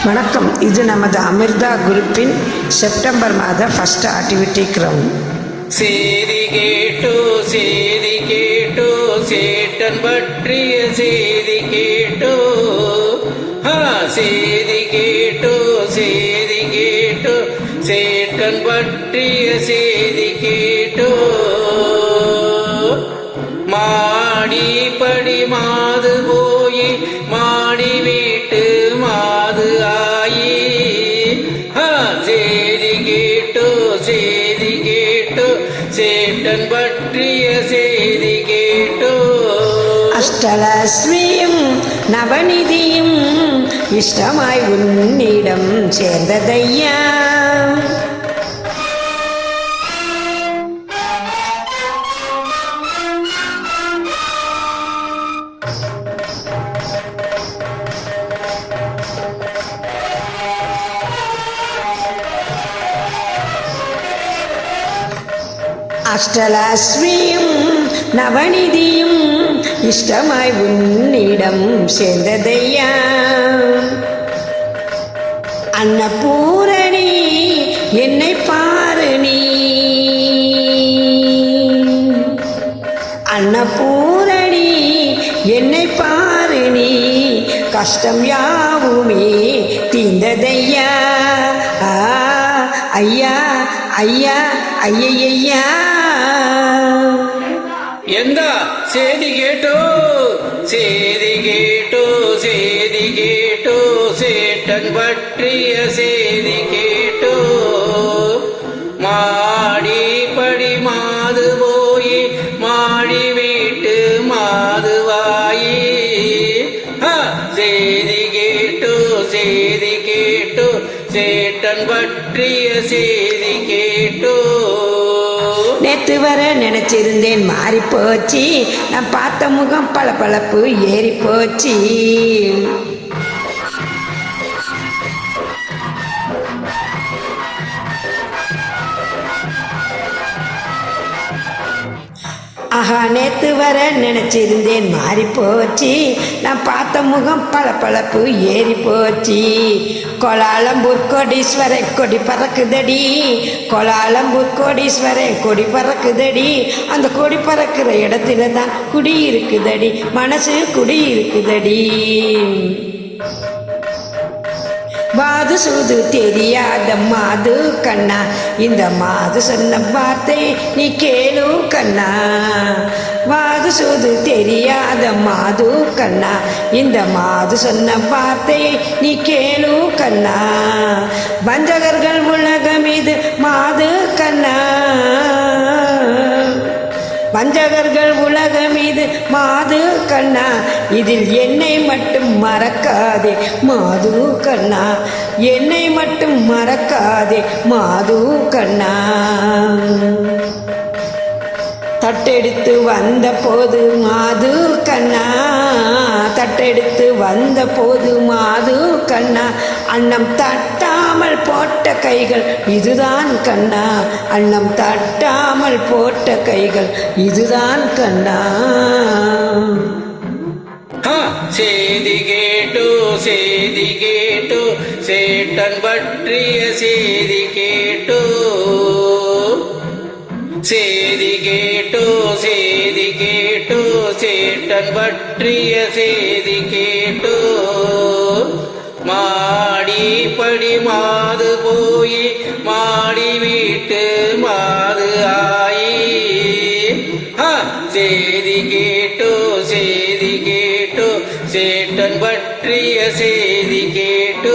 வணக்கம். இது நமது அமிர்தா குரூப்பின் செப்டம்பர் மாத ஃபர்ஸ்ட் ஆக்டிவிட்டி கிரவுண்ட். சேதி கேட்டோ சேட்டன் பற்றிய சேதி கேட்டோ, சேதி கேட்டோ சேட்டன் பற்றிய சேதி கேட்டோ. மாடி படி மாது போய் மாடி வீட்டு மாது ஆயி. சேதி கேட்டோ சேட்டன் பற்றிய சேதி கேட்டோ. அஷ்டலஸ்மியும் நவநிதியும் இஷ்டமாய் உன்னிடம் சேர்ந்ததையா. அஷ்டலஸ்மியும் நவநிதியும் இஷ்டமாய் உன்னிடம் சேர்ந்ததையா. அன்னபூரணி என்னை பாரு நீ, அன்னபூரணி என்னை பாரு நீ, கஷ்டம் யாவுமே தீந்ததையா. ஐயா ஐயா ஐயா. எந்த சேதி கேட்டோ சேட்டன் பற்றிய சேதி கேட்டோ. மாடி படி மாது போய் மாடி வீட்டு மாதுவாயி. சேதி கேட்டோ சேட்டன் பற்றிய சேதி கேட்டோ. நேத்து வர நினைச்சிருந்தேன் மாறி போச்சு, நான் பார்த்த முகம் பளபளப்பு ஏறி போச்சு. ஆஹா, நேத்து வர நினைச்சிருந்தேன் மாறி போச்சு, நான் பார்த்த முகம் பளபளப்பு ஏறி போச்சு. கோலாலம்பூர் கோடீஸ்வரன் கொடி பறக்குதடி, கோலாலம்பூர் கோடீஸ்வரன் கொடி பறக்குதடி. அந்த கொடி பறக்கிற இடத்துல தான் குடி இருக்குதடி, மனசு குடி இருக்குதடி. வாது சூது தெரியாத மாது கண்ணா, இந்த மாது சொன்ன வார்த்தை நீ கேளு கண்ணா. வாது சூது தெரியாத மாது கண்ணா, இந்த மாது சொன்ன வார்த்தை நீ கேளு கண்ணா. வஞ்சகர்கள் உலகம் இது மாது கண்ணா, வஞ்சகர்கள் உலகம் இது மாது கண்ணா. இதில் என்னை மட்டும் மறக்காதே மாது கண்ணா, என்னை மட்டும் மறக்காதே மாது கண்ணா. தட்டெடுத்து வந்த போது மாது கண்ணா, தட்டெடுத்து வந்த போது மாது கண்ணா. அன்னம் தட்டாமல் போட்ட கைகள் இதுதான் கண்ணா, அன்னம் தட்டாமல் போட்ட கைகள் இதுதான் கண்ணா. சேதி கேட்டோ சேட்டன் பற்றிய சேதி கேட்டோ. சேதி கேட்டோ சேட்டன் பற்றிய சேதி கேட்டோ. மாடி படி மாது போய் மாடி வீட்டு மாது ஆயி. சேதி கேட்டோ சேட்டன் பற்றிய சேதி கேட்டோ.